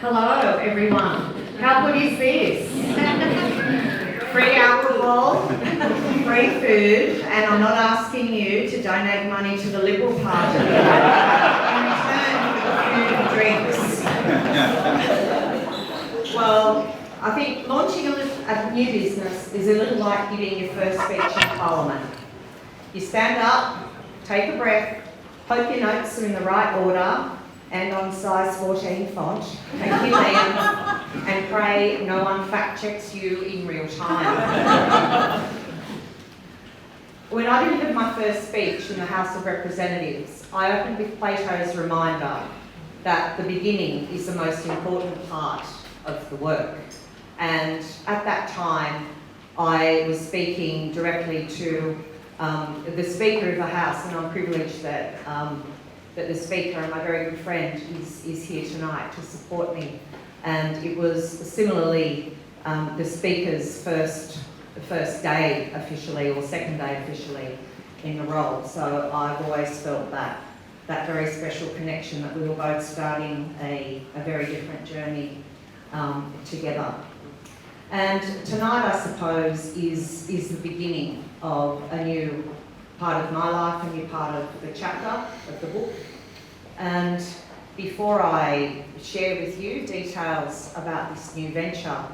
Hello, everyone. How good is this? Free alcohol, free food, and I'm not asking you to donate money to the Liberal Party in return for the food and drinks. Well, I think launching a new business is a little like giving your first speech in Parliament. You stand up, take a breath, hope your notes are in the right order, and on size 14 font, thank you Liam, and pray no one fact checks you in real time. When I delivered my first speech in the House of Representatives, I opened with Plato's reminder that the beginning is the most important part of the work. And at that time, I was speaking directly to the Speaker of the House, and I'm privileged that the Speaker and my very good friend is here tonight to support me. And it was similarly the Speaker's first day officially, or second day officially in the role. So I've always felt that very special connection that we were both starting a very different journey together. And tonight, I suppose, is the beginning of a new part of my life, a new part of the chapter of the book. And before I share with you details about this new venture,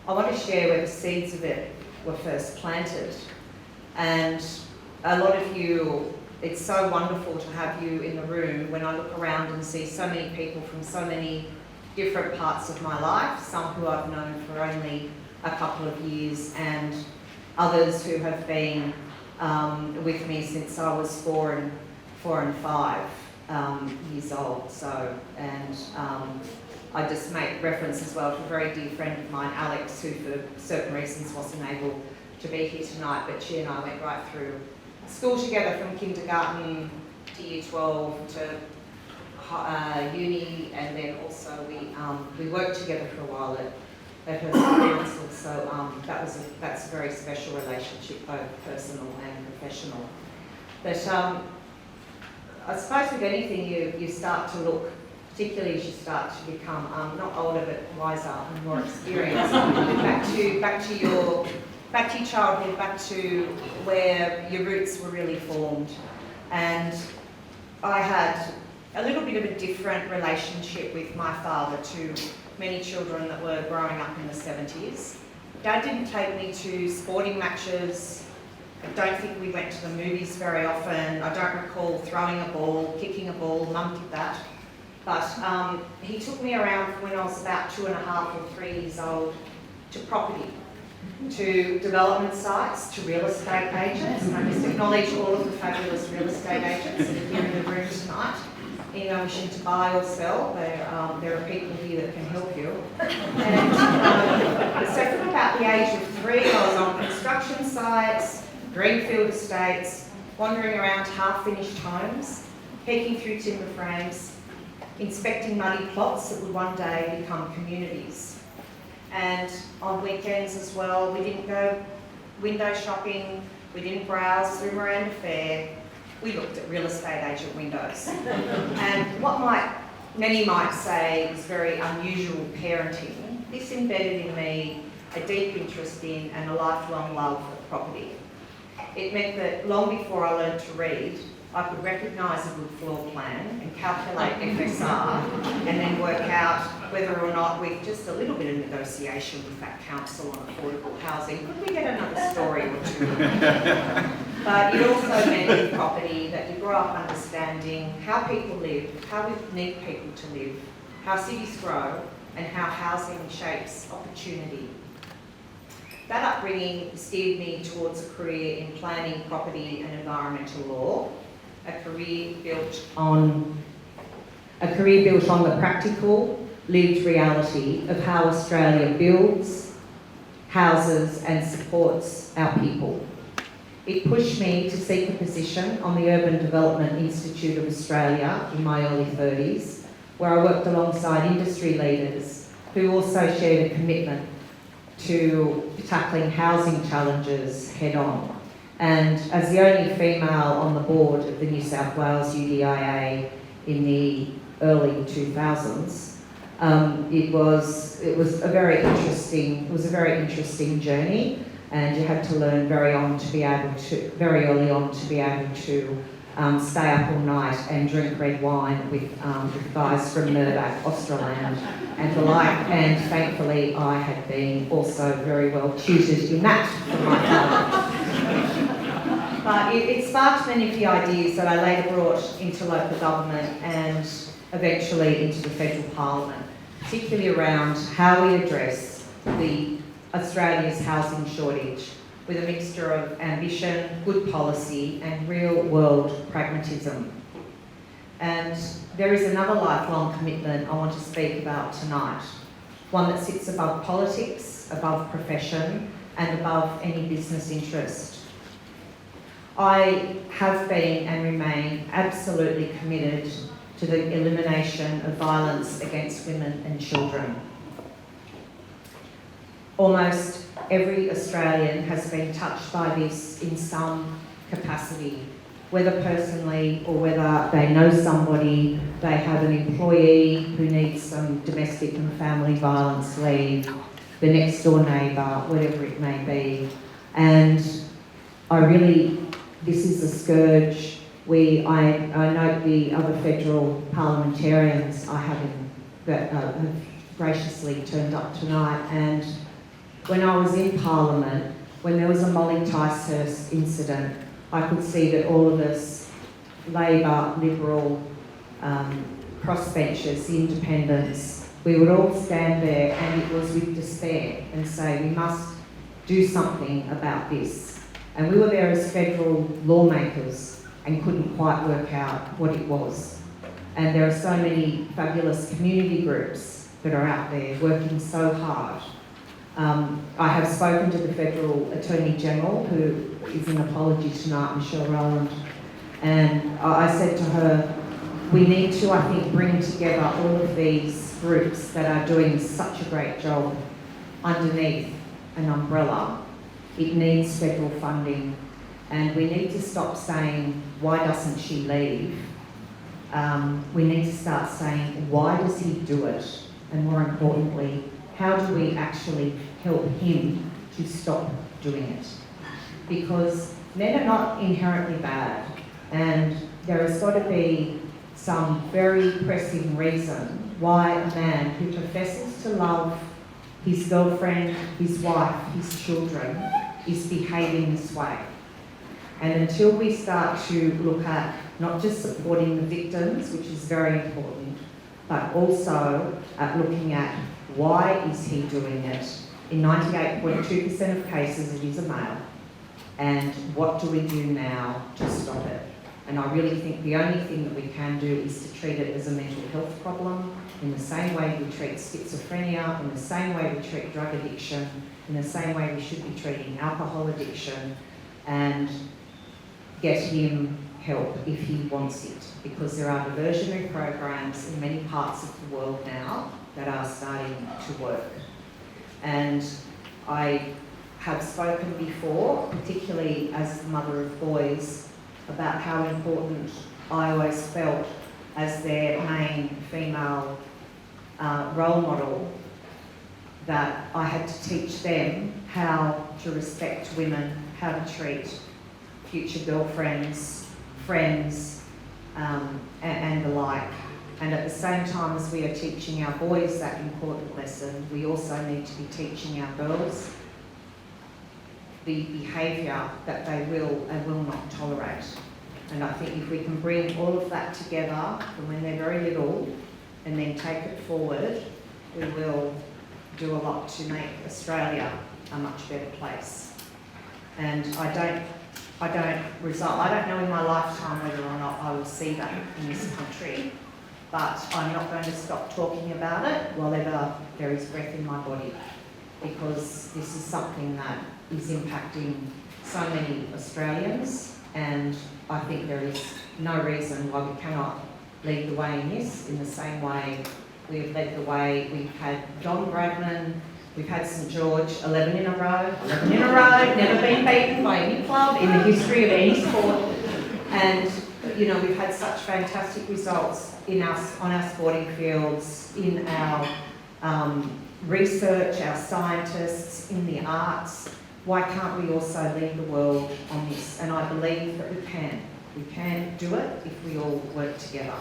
I want to share where the seeds of it were first planted. And a lot of you, it's so wonderful to have you in the room when I look around and see so many people from so many different parts of my life, some who I've known for only a couple of years, and others who have been with me since I was four and 5 years old. So, and I just make reference as well to a very dear friend of mine, Alex, who for certain reasons wasn't able to be here tonight, but she and I went right through school together from kindergarten to year 12 to uni, and then also we worked together for a while at her council. So that's a very special relationship, both personal and professional. But I suppose with anything, you start to look, particularly as you start to become not older but wiser and more experienced, back to your childhood, back to where your roots were really formed. And I had a little bit of a different relationship with my father to many children that were growing up in the 70s. Dad didn't take me to sporting matches. I don't think we went to the movies very often. I don't recall throwing a ball, kicking a ball. Mum did that. But he took me around when I was about 2.5 or 3 years old to property, to development sites, to real estate agents. And I just acknowledge all of the fabulous real estate agents that are here in the room tonight. In no wishing to buy or sell, there are people here that can help you. And so from about the age of 3, I was on construction sites, greenfield estates, wandering around half-finished homes, peeking through timber frames, inspecting muddy plots that would one day become communities. And on weekends as well, we didn't go window shopping, we didn't browse through Miranda Fair. We looked at real estate agent windows. And what many might say is very unusual parenting, this embedded in me a deep interest in and a lifelong love of property. It meant that long before I learned to read, I could recognise a good floor plan and calculate FSR, and then work out whether or not, with just a little bit of negotiation with that council on affordable housing, could we get another story or two? But it also meant with property that you grow up understanding how people live, how we need people to live, how cities grow, and how housing shapes opportunity. That upbringing steered me towards a career in planning, property and environmental law, a career built on the practical, lived reality of how Australia builds, houses and supports our people. It pushed me to seek a position on the Urban Development Institute of Australia in my early 30s, where I worked alongside industry leaders who also shared a commitment to tackling housing challenges head on. And as the only female on the board of the New South Wales UDIA in the early 2000s, It was a very interesting journey, and you had to learn very early on to be able to stay up all night and drink red wine with guys from Murdoch, Australand and the like, and thankfully I had been also very well tutored in that from my father. But it sparked many of the ideas that I later brought into local government and eventually into the federal parliament, particularly around how we address Australia's housing shortage with a mixture of ambition, good policy and real-world pragmatism. And there is another lifelong commitment I want to speak about tonight, one that sits above politics, above profession and above any business interest. I have been and remain absolutely committed to the elimination of violence against women and children. Almost every Australian has been touched by this in some capacity, whether personally or whether they know somebody, they have an employee who needs some domestic and family violence leave, the next door neighbour, whatever it may be. And this is a scourge. I note the other federal parliamentarians that have graciously turned up tonight, and when I was in Parliament, when there was a Molly Ticehurst incident, I could see that all of us, Labor, Liberal, crossbenchers, the independents, we would all stand there and it was with despair and say, we must do something about this. And we were there as federal lawmakers and couldn't quite work out what it was. And there are so many fabulous community groups that are out there working so hard. I have spoken to the Federal Attorney General, who is an apology tonight, Michelle Rowland, and I said to her, we need to, I think, bring together all of these groups that are doing such a great job underneath an umbrella. It needs federal funding, and we need to stop saying, why doesn't she leave? We need to start saying, why does he do it? And more importantly, how do we actually help him to stop doing it? Because men are not inherently bad, and there has got to be some very pressing reason why a man who professes to love his girlfriend, his wife, his children, is behaving this way. And until we start to look at not just supporting the victims, which is very important, but also at looking at why is he doing it? In 98.2% of cases, it is a male. And what do we do now to stop it? And I really think the only thing that we can do is to treat it as a mental health problem in the same way we treat schizophrenia, in the same way we treat drug addiction, in the same way we should be treating alcohol addiction, and get him help if he wants it. Because there are diversionary programs in many parts of the world now that are starting to work. And I have spoken before, particularly as the mother of boys, about how important I always felt as their main female role model, that I had to teach them how to respect women, how to treat future girlfriends, friends, and the like. And at the same time as we are teaching our boys that important lesson, we also need to be teaching our girls the behaviour that they will and will not tolerate. And I think if we can bring all of that together from when they're very little and then take it forward, we will do a lot to make Australia a much better place. And I don't know in my lifetime whether or not I will see that in this country, but I'm not going to stop talking about it while ever there is breath in my body, because this is something that is impacting so many Australians, and I think there is no reason why we cannot lead the way in this in the same way we have led the way. We've had John Bradman, we've had St George, 11 in a row, never been beaten by any club in the history of any sport. And, we've had such fantastic results on our sporting fields, in our research, our scientists, in the arts. Why can't we also lead the world on this? And I believe that we can. We can do it if we all work together.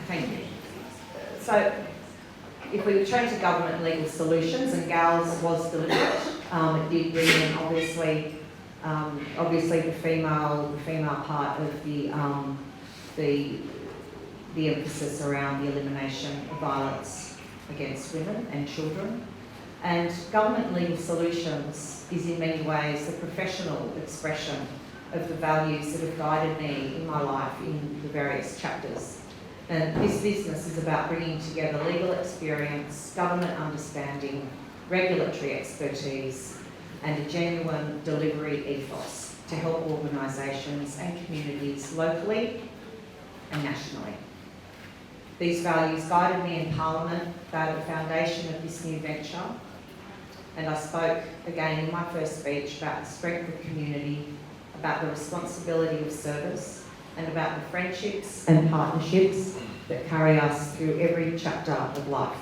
Thank you. So, if we turn to government and legal solutions, and GALS was deliberate, it did bring in obviously the female part of the emphasis around the elimination of violence against women and children. And government and legal solutions is in many ways the professional expression of the values that have guided me in my life in the various chapters. And this business is about bringing together legal experience, government understanding, regulatory expertise, and a genuine delivery ethos to help organisations and communities locally and nationally. These values guided me in Parliament. They are the foundation of this new venture. And I spoke again in my first speech about the strength of community, about the responsibility of service, and about the friendships and partnerships that carry us through every chapter of life.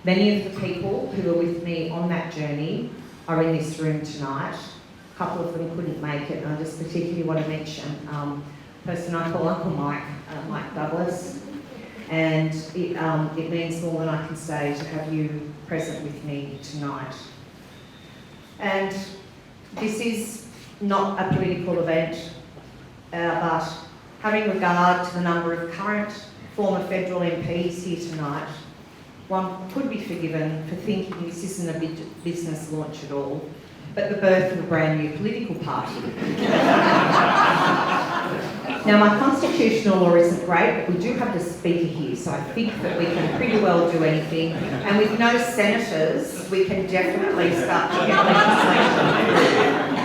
Many of the people who are with me on that journey are in this room tonight. A couple of them couldn't make it, and I just particularly want to mention a person I call Uncle Mike, Mike Douglas. And it means more than I can say to have you present with me tonight. And this is not a political event, but having regard to the number of current former federal MPs here tonight, one could be forgiven for thinking this isn't a business launch at all, but the birth of a brand new political party. Now, my constitutional law isn't great, but we do have the Speaker here, so I think that we can pretty well do anything. And with no senators, we can definitely start to get legislation.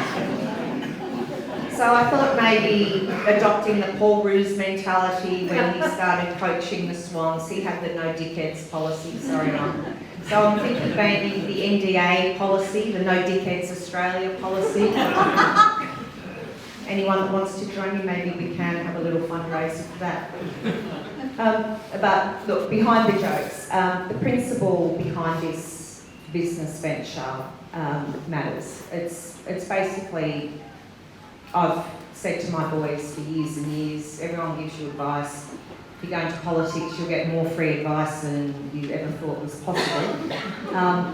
So I thought maybe adopting the Paul Roos mentality when he started coaching the Swans, he had the no dickheads policy, sorry Mum. So I'm thinking maybe the NDA policy, the no dickheads Australia policy. Anyone that wants to join me, maybe we can have a little fundraiser for that. But look, behind the jokes, the principle behind this business venture matters. It's basically, I've said to my boys for years and years, everyone gives you advice. If you go into politics, you'll get more free advice than you ever thought was possible.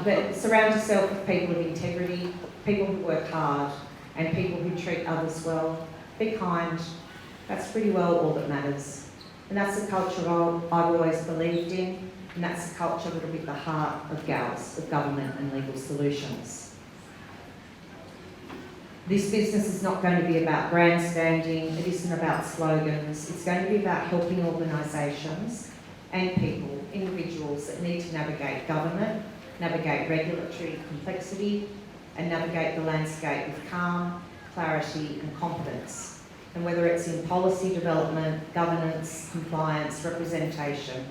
But surround yourself with people of integrity, people who work hard, and people who treat others well. Be kind. That's pretty well all that matters. And that's the culture I've always believed in, and that's the culture that'll be at the heart of GALS, of Government and Legal Solutions. This business is not going to be about grandstanding, it isn't about slogans, it's going to be about helping organisations and people, individuals that need to navigate government, navigate regulatory complexity, and navigate the landscape with calm, clarity and competence. And whether it's in policy development, governance, compliance, representation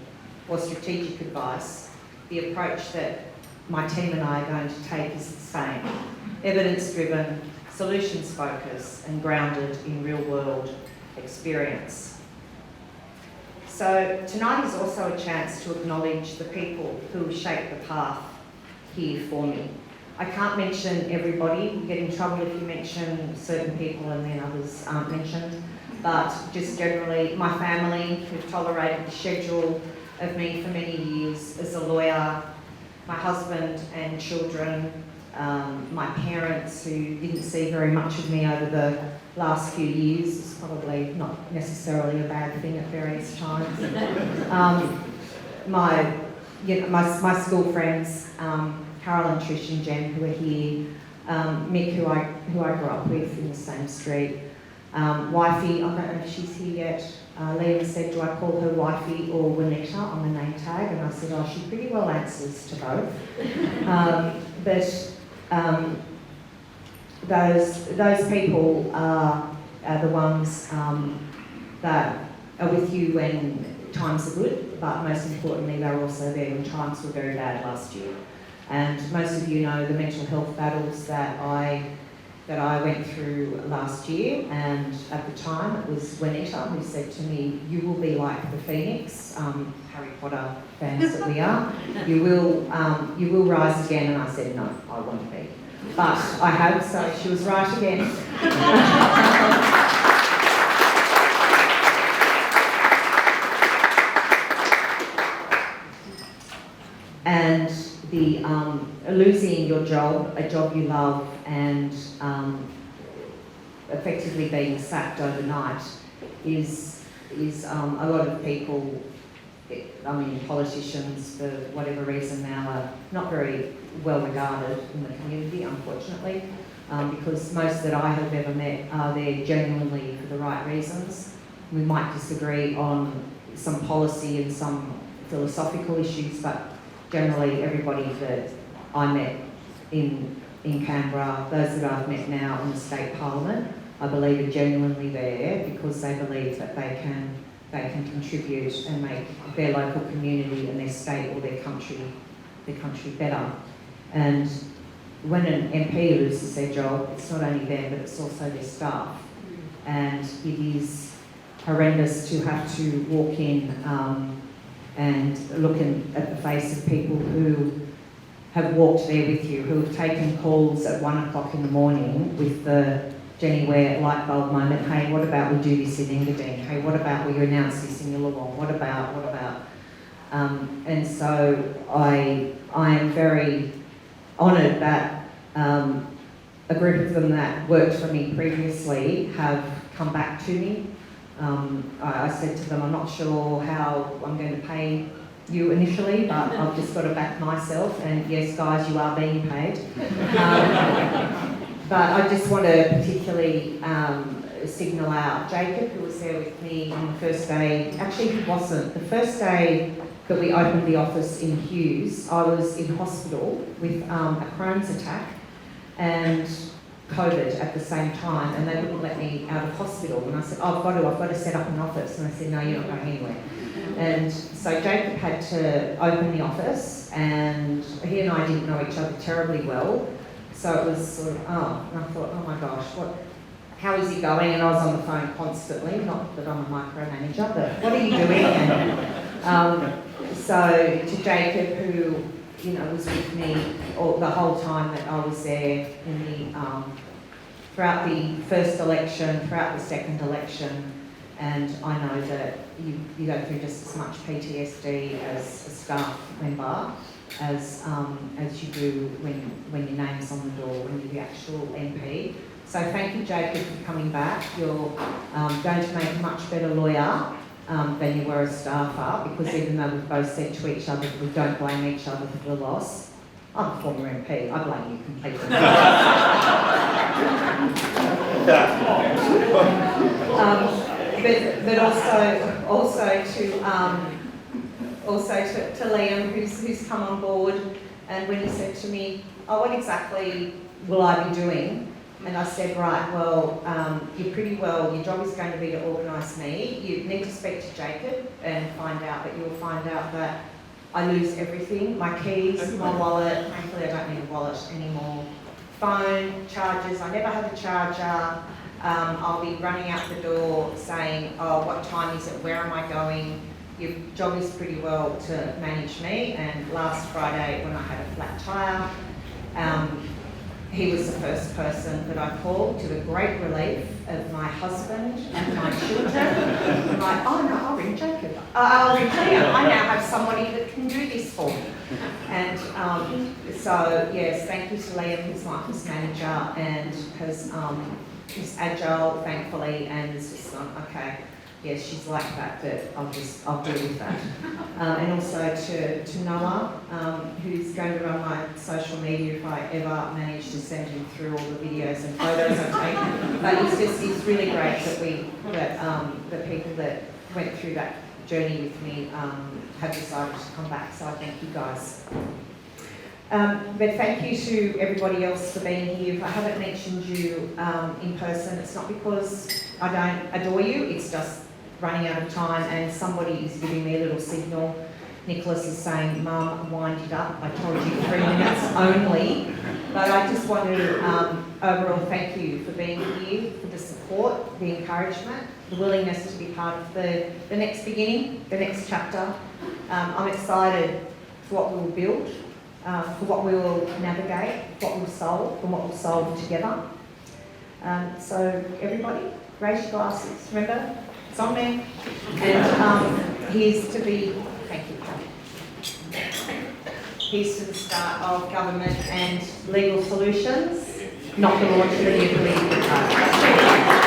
or strategic advice, the approach that my team and I are going to take is the same. Evidence-driven, solutions-focused and grounded in real-world experience. So tonight is also a chance to acknowledge the people who shaped the path here for me. I can't mention everybody. You get in trouble if you mention certain people and then others aren't mentioned. But just generally, my family who've tolerated the schedule of me for many years as a lawyer, my husband and children, my parents who didn't see very much of me over the last few years. It's probably not necessarily a bad thing at various times. My school friends, Carol and Trish and Jen, who are here, Mick, who I grew up with in the same street, wifey, I don't know if she's here yet. Liam said, do I call her wifey or Juanetta on the name tag? And I said, oh, she pretty well answers to both. Those people are the ones that are with you when times are good, but most importantly, they're also there when times were very bad last year. And most of you know the mental health battles that I went through last year, and at the time it was Juanita who said to me, "You will be like the Phoenix," Harry Potter fans that we are. You will rise again." And I said, "No, I won't be." But I have, so she was right again. And the losing your job, a job you love, and effectively being sacked overnight is a lot of people. I mean, politicians, for whatever reason now, are not very well regarded in the community, unfortunately, because most that I have ever met are there genuinely for the right reasons. We might disagree on some policy and some philosophical issues, but generally everybody that I met in Canberra, those that I've met now in the state parliament, I believe are genuinely there because they believe that they can contribute and make their local community and their state or their country better. And when an MP loses their job, it's not only them, but it's also their staff. And it is horrendous to have to walk in and look at the face of people who have walked there with you, who have taken calls at 1 o'clock in the morning with the Jenny Ware light bulb moment. "Hey, what about we do this in Engadine? Hey, what about we announce this in Illawong? What about? And so I am very honoured that a group of them that worked for me previously have come back to me. I said to them, "I'm not sure how I'm going to pay you initially, but I've just got to back myself. And yes, guys, you are being paid." But I just want to particularly signal out Jacob, who was there with me on the first day. Actually, he wasn't. The first day that we opened the office in Hughes, I was in hospital with a Crohn's attack and COVID at the same time, and they wouldn't let me out of hospital. And I said, "Oh, I've got to set up an office." And they said, "No, you're not going anywhere." And so Jacob had to open the office, and he and I didn't know each other terribly well. So it was sort of, and I thought, "Oh my gosh, how is he going?" And I was on the phone constantly, not that I'm a micromanager, but "What are you doing?" And so to Jacob, who was with me the whole time that I was there throughout the first election, throughout the second election, and I know that you go through just as much PTSD as a staff member as you do when your name's on the door, when you're the actual MP. So thank you, Jacob, for coming back. You're going to make a much better lawyer than you were a staffer, because even though we've both said to each other that we don't blame each other for the loss, I'm a former MP, I blame you completely. But also to Liam, who's come on board, and when he said to me, "Oh, what exactly will I be doing?" And I said, "Right, well, you're pretty well, your job is going to be to organise me. You need to speak to Jacob and find out that you'll find out that I lose everything, my keys, my wallet." Thankfully, I don't need a wallet anymore. Phone, chargers, I never had a charger. I'll be running out the door saying, "Oh, what time is it? Where am I going? Your job is pretty well to manage me." And last Friday, when I had a flat tyre, he was the first person that I called, to the great relief of my husband and my children. I'm like, "Oh no, I'll ring Jacob. I'll ring Liam. I now have somebody that can do this for me." And so yes, thank you to Liam, who's my office manager, and he's agile, thankfully, and it's just okay. Yes, she's like that, but I'll deal with that. And also to Noah, who's going to run my social media if I ever manage to send him through all the videos and photos I've taken. But it's really great that the people that went through that journey with me have decided to come back. So I thank you guys. But thank you to everybody else for being here. If I haven't mentioned you in person, it's not because I don't adore you, it's just running out of time, and somebody is giving me a little signal. Nicholas is saying, Mum, wind it up. I told you 3 minutes only. But I just want to overall thank you for being here, for the support, the encouragement, the willingness to be part of the next beginning, the next chapter. I'm excited for what we will build, for what we will navigate, what we'll solve, and what we'll solve together. So everybody, raise your glasses. Remember, it's on me. And here's to be, thank you. Here's to the start of government and legal solutions, not the launch of the nuclear.